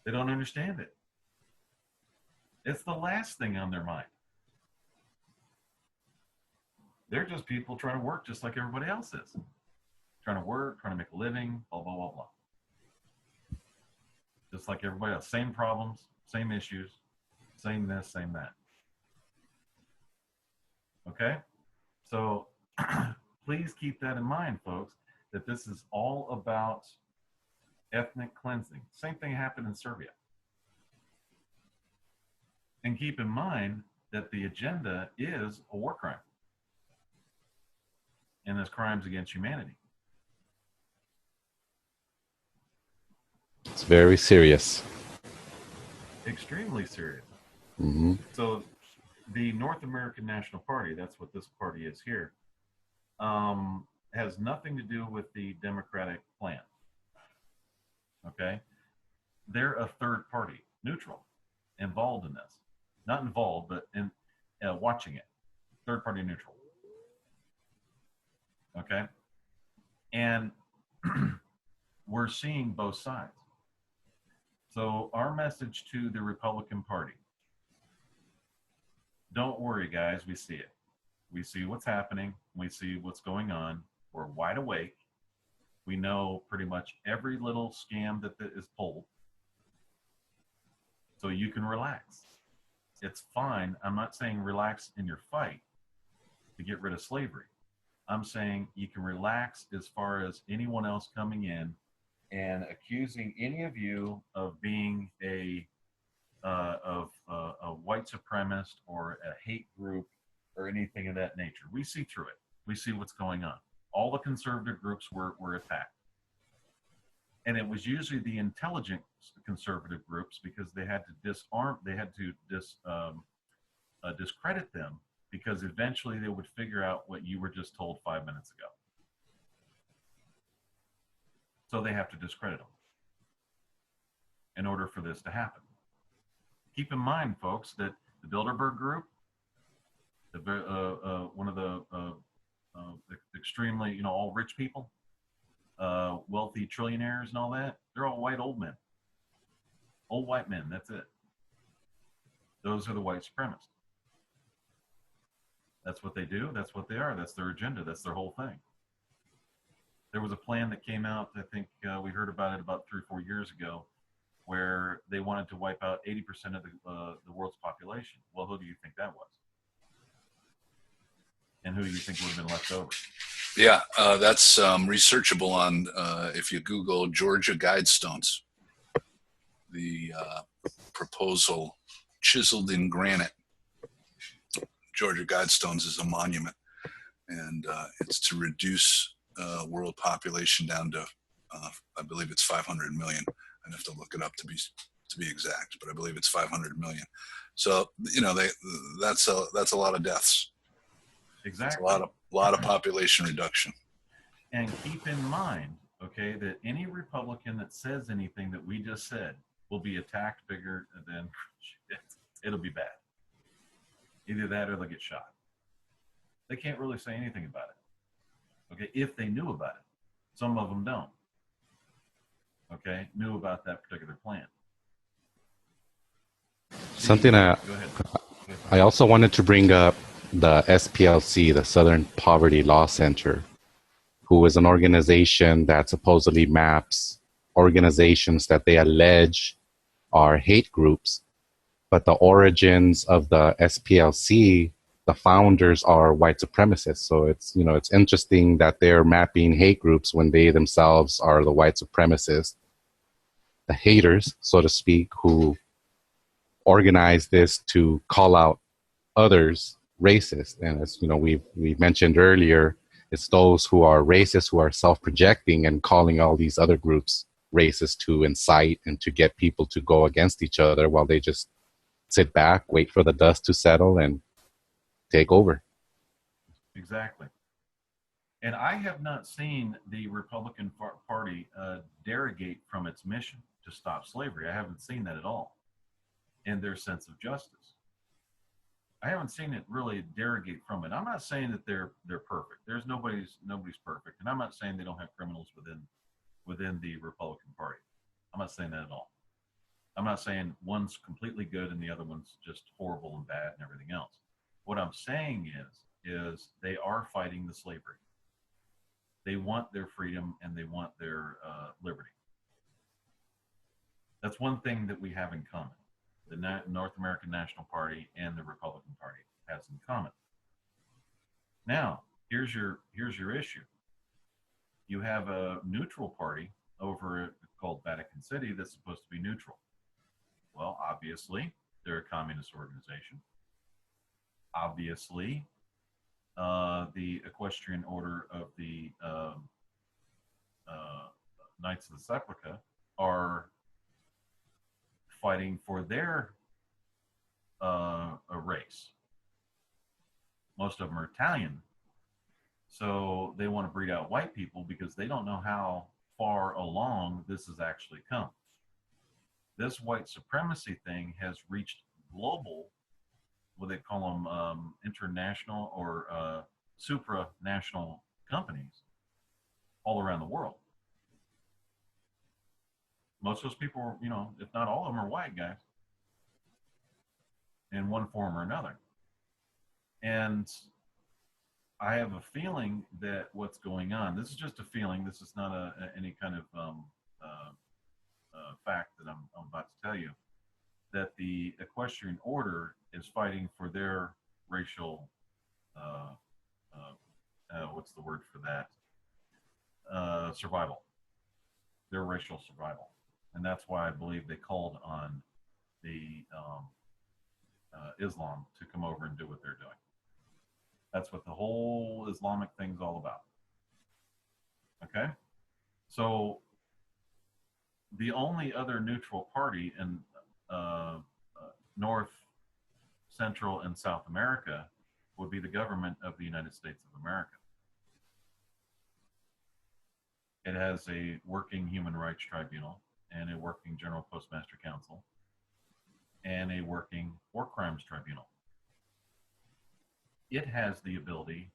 S2: They don't understand it. It's the last thing on their mind. They're just people trying to work just like everybody else is. Trying to work, trying to make a living, blah, blah, blah, blah. Just like everybody else. Same problems, same issues, same this, same that. Okay? So please keep that in mind, folks, that this is all about ethnic cleansing. Same thing happened in Serbia. And keep in mind that the agenda is a war crime. And it's crimes against humanity.
S4: It's very serious.
S2: Extremely serious.
S4: Mm-hmm.
S2: So the North American National Party, that's what this party is here, has nothing to do with the Democratic plan. Okay, they're a third party, neutral, involved in this. Not involved, but in watching it. Third party neutral. Okay, and we're seeing both sides. So our message to the Republican Party: don't worry, guys. We see it. We see what's happening. We see what's going on. We're wide awake. We know pretty much every little scam that is pulled. So you can relax. It's fine. I'm not saying relax in your fight to get rid of slavery. I'm saying you can relax as far as anyone else coming in and accusing any of you of being a white supremacist or a hate group or anything of that nature. We see through it. We see what's going on. All the conservative groups were attacked. And it was usually the intelligent conservative groups, because they had to discredit them, because eventually they would figure out what you were just told 5 minutes ago. So they have to discredit them in order for this to happen. Keep in mind, folks, that the Bilderberg Group, one of the extremely, all rich people, wealthy trillionaires and all that, they're all white old men. Old white men, that's it. Those are the white supremacists. That's what they do. That's what they are. That's their agenda. That's their whole thing. There was a plan that came out, I think we heard about it about 3 or 4 years ago, where they wanted to wipe out 80% of the world's population. Well, who do you think that was? And who do you think would have been left over?
S3: Yeah, that's researchable on if you Google Georgia Guidestones. The proposal chiseled in granite. Georgia Guidestones is a monument, and it's to reduce world population down to, I believe it's 500 million. I'd have to look it up to be exact, but I believe it's 500 million. So that's a lot of deaths.
S2: Exactly.
S3: It's a lot of population reduction.
S2: And keep in mind, okay, that any Republican that says anything that we just said will be attacked bigger than it'll be bad. Either that or they'll get shot. They can't really say anything about it. Okay, if they knew about it. Some of them don't. Okay, knew about that particular plan.
S4: Something
S2: Go ahead.
S4: I also wanted to bring up the SPLC, the Southern Poverty Law Center, who is an organization that supposedly maps organizations that they allege are hate groups. But the origins of the SPLC, the founders are white supremacists. So it's interesting that they're mapping hate groups when they themselves are the white supremacists, the haters, so to speak, who organize this to call out others racist. And as we mentioned earlier, it's those who are racist who are self-projecting and calling all these other groups racist to incite and to get people to go against each other, while they just sit back, wait for the dust to settle, and take over.
S2: Exactly. And I have not seen the Republican Party derogate from its mission to stop slavery. I haven't seen that at all in their sense of justice. I haven't seen it really derogate from it. I'm not saying that they're perfect. There's nobody's perfect, and I'm not saying they don't have criminals within the Republican Party. I'm not saying that at all. I'm not saying one's completely good and the other one's just horrible and bad and everything else. What I'm saying is they are fighting the slavery. They want their freedom and they want their liberty. That's one thing that we have in common. The North American National Party and the Republican Party has in common. Now, here's your issue. You have a neutral party over called Vatican City that's supposed to be neutral. Well, obviously, they're a communist organization. Obviously, the Equestrian Order of the Knights of the Sepulchre are fighting for their a race. Most of them are Italian, so they want to breed out white people because they don't know how far along this has actually come. This white supremacy thing has reached global, what they call them, international or supranational companies all around the world. Most of those people, you know, if not all of them, are white guys in one form or another. And I have a feeling that what's going on, this is just a feeling, this is not any kind of fact that I'm about to tell you, that the equestrian order is fighting for their racial, what's the word for that? Survival, their racial survival. And that's why I believe they called on the Islam to come over and do what they're doing. That's what the whole Islamic thing's all about. Okay? So the only other neutral party in North, Central, and South America would be the government of the United States of America. It has a working human rights tribunal and a working general postmaster council and a working war crimes tribunal. It has the ability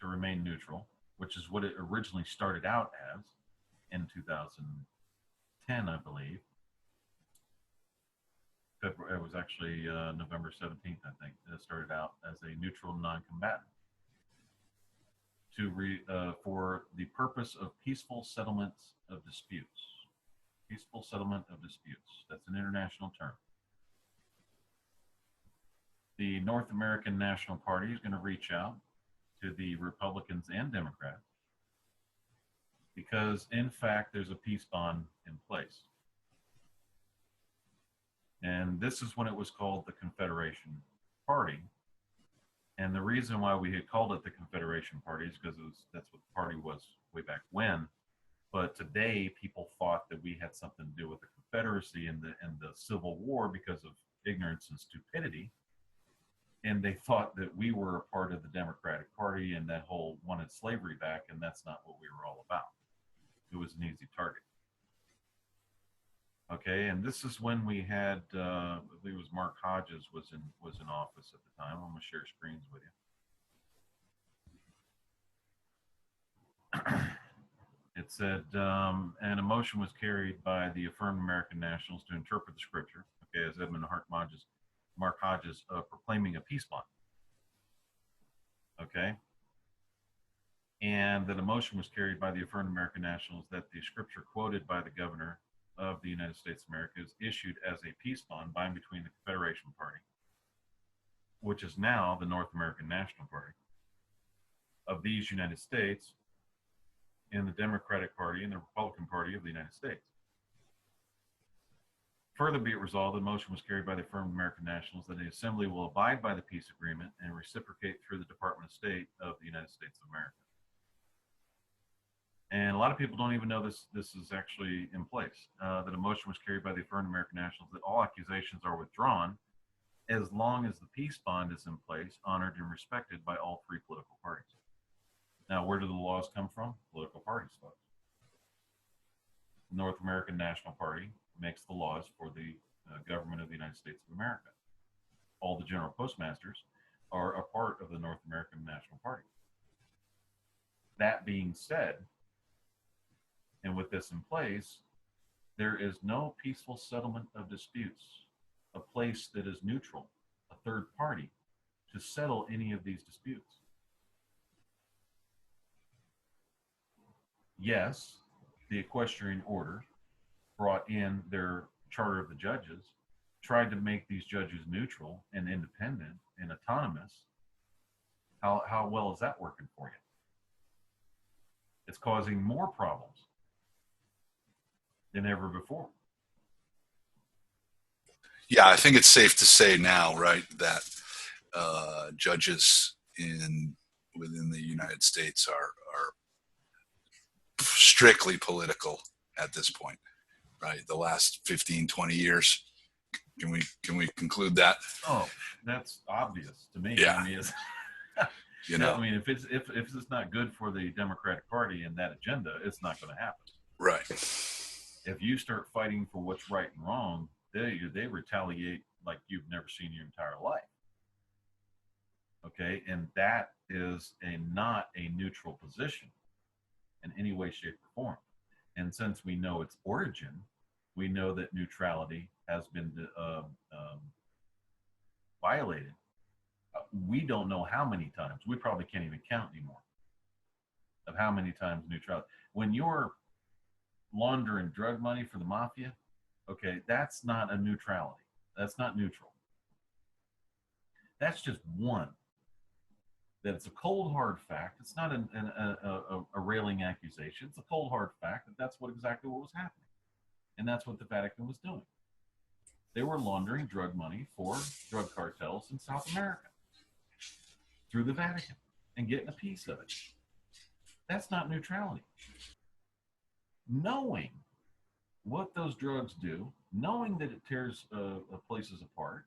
S2: to remain neutral, which is what it originally started out as in 2010, I believe. February, it was actually November 17th, I think. It started out as a neutral non-combatant for the purpose of peaceful settlements of disputes. Peaceful settlement of disputes. That's an international term. The North American National Party is going to reach out to the Republicans and Democrats because, in fact, there's a peace bond in place. And this is when it was called the Confederation Party. And the reason why we had called it the Confederation Party is because that's what the party was way back when. But today, people thought that we had something to do with the Confederacy and the Civil War because of ignorance and stupidity. And they thought that we were a part of the Democratic Party and that whole wanted slavery back, and that's not what we were all about. It was an easy target. Okay, and this is when we had, I believe it was Mark Hodges was in office at the time. I'm going to share screens with you. It said, and a motion was carried by the affirmed American Nationals to interpret the scripture, okay, as Edmund Mark Hodges proclaiming a peace bond. Okay, and that a motion was carried by the affirmed American Nationals that the scripture quoted by the governor of the United States of America is issued as a peace bond by and between the Confederation Party, which is now the North American National Party, of these United States, and the Democratic Party and the Republican Party of the United States. Further be it resolved, the motion was carried by the affirmed American Nationals that the Assembly will abide by the peace agreement and reciprocate through the Department of State of the United States of America. And a lot of people don't even know this is actually in place, that a motion was carried by the affirmed American Nationals that all accusations are withdrawn as long as the peace bond is in place, honored and respected by all three political parties. Now, where do the laws come from? Political parties, folks. The North American National Party makes the laws for the government of the United States of America. All the general postmasters are a part of the North American National Party. That being said, and with this in place, there is no peaceful settlement of disputes, a place that is neutral, a third party, to settle any of these disputes. Yes, the equestrian order brought in their charter of the judges, tried to make these judges neutral and independent and autonomous. How well is that working for you? It's causing more problems than ever before.
S3: Yeah, I think it's safe to say now, right, that judges within the United States are strictly political at this point, right? The last 15, 20 years. Can we conclude that?
S2: Oh, that's obvious to me.
S3: Yeah.
S2: I mean, it's,
S3: You know,
S2: I mean, if it's not good for the Democratic Party and that agenda, it's not going to happen.
S3: Right.
S2: If you start fighting for what's right and wrong, they retaliate like you've never seen your entire life. Okay, and that is not a neutral position in any way, shape, or form. And since we know its origin, we know that neutrality has been violated. We don't know how many times. We probably can't even count anymore of how many times neutrality. When you're laundering drug money for the mafia, okay, that's not a neutrality. That's not neutral. That's just one. That it's a cold, hard fact. It's not a railing accusation. It's a cold, hard fact that that's exactly what was happening. And that's what the Vatican was doing. They were laundering drug money for drug cartels in South America through the Vatican and getting a piece of it. That's not neutrality. Knowing what those drugs do, knowing that it tears places apart,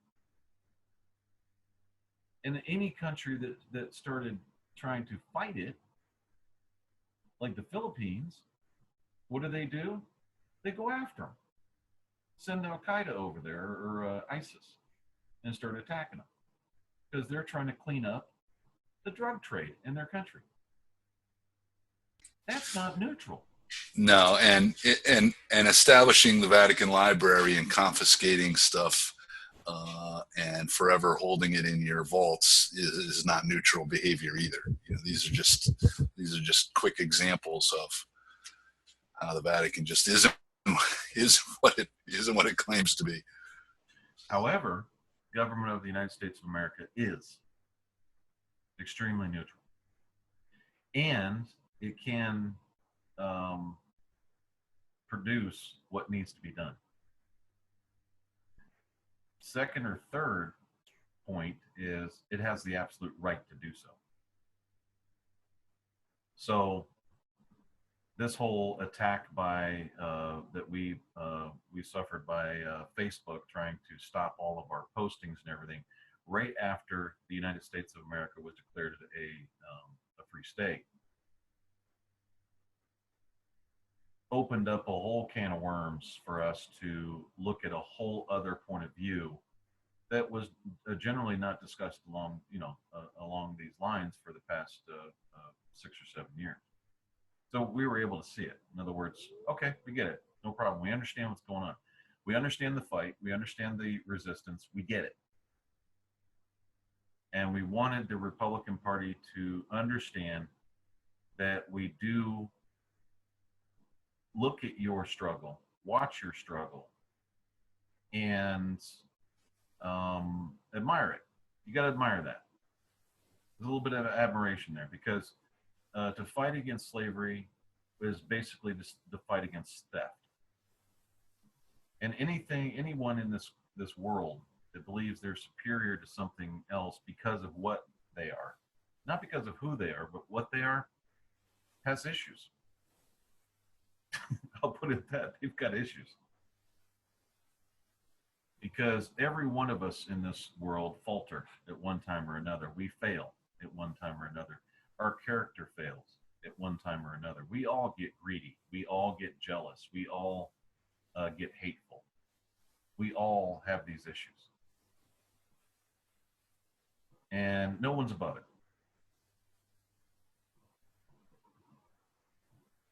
S2: and any country that started trying to fight it, like the Philippines, what do? They go after them. Send Al-Qaeda over there or ISIS and start attacking them because they're trying to clean up the drug trade in their country. That's not neutral.
S3: No, and establishing the Vatican Library and confiscating stuff and forever holding it in your vaults is not neutral behavior either. You know, these are just quick examples of how the Vatican just isn't what it claims to be.
S2: However, government of the United States of America is extremely neutral, and it can produce what needs to be done. Second or third point is it has the absolute right to do so. So this whole attack by that we suffered by Facebook trying to stop all of our postings and everything right after the United States of America was declared a free state, opened up a whole can of worms for us to look at a whole other point of view that was generally not discussed along these lines for the past 6 or 7 years. So we were able to see it. In other words, okay, we get it. No problem. We understand what's going on. We understand the fight. We understand the resistance. We get it. And we wanted the Republican Party to understand that we do look at your struggle, watch your struggle, and admire it. You got to admire that. There's a little bit of admiration there because to fight against slavery is basically the fight against theft. And anyone in this world that believes they're superior to something else because of what they are, not because of who they are, but what they are, has issues. I'll put it that they've got issues. Because every one of us in this world falter at one time or another. We fail at one time or another. Our character fails at one time or another. We all get greedy. We all get jealous. We all get hateful. We all have these issues. And no one's above it.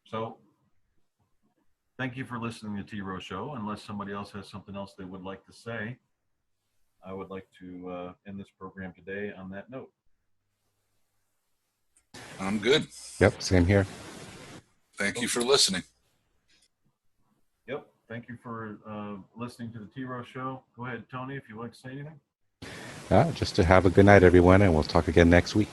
S2: So, thank you for listening to T-Row Show. Unless somebody else has something else they would like to say, I would like to end this program today on that note.
S3: I'm good.
S4: Yep, same here.
S3: Thank you for listening.
S2: Yep, thank you for listening to the T-Row Show. Go ahead, Tony, if you'd like to say anything.
S4: Just to have a good night, everyone, and we'll talk again next week.